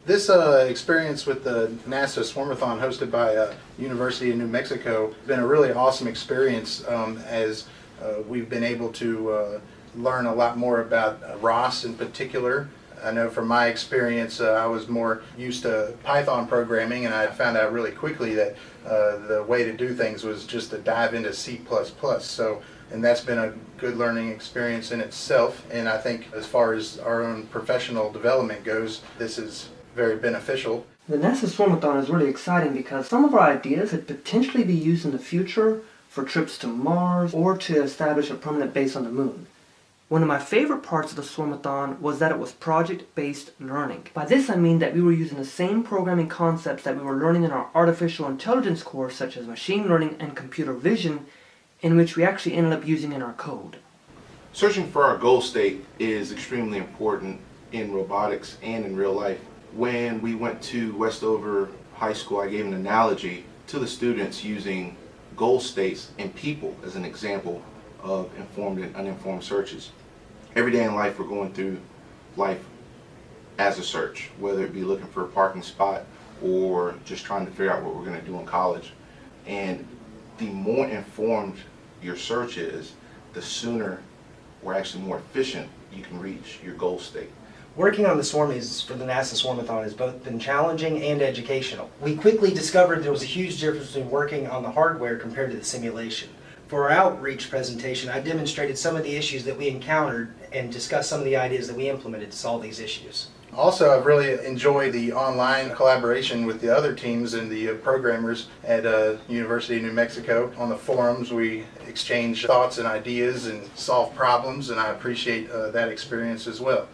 This experience with the NASA Swarmathon hosted by University of New Mexico has been a really awesome experience as we've been able to learn a lot more about ROS in particular. I know from my experience I was more used to Python programming, and I found out really quickly that the way to do things was just to dive into C++. And that's been a good learning experience in itself, and I think as far as our own professional development goes, this is very beneficial. The NASA Swarmathon is really exciting because some of our ideas could potentially be used in the future for trips to Mars or to establish a permanent base on the moon. One of my favorite parts of the Swarmathon was that it was project-based learning. By this I mean that we were using the same programming concepts that we were learning in our artificial intelligence course, such as machine learning and computer vision, in which we actually ended up using in our code. Searching for our goal state is extremely important in robotics and in real life. When we went to Westover High School, I gave an analogy to the students using goal states and people as an example of informed and uninformed searches. Every day in life, we're going through life as a search, whether it be looking for a parking spot or just trying to figure out what we're going to do in college. And the more informed your search is, the sooner or actually more efficient you can reach your goal state. Working on the Swarmies for the NASA Swarmathon has both been challenging and educational. We quickly discovered there was a huge difference between working on the hardware compared to the simulation. For our outreach presentation, I demonstrated some of the issues that we encountered and discussed some of the ideas that we implemented to solve these issues. Also, I've really enjoyed the online collaboration with the other teams and the programmers at University of New Mexico. On the forums, we exchange thoughts and ideas and solve problems, and I appreciate that experience as well.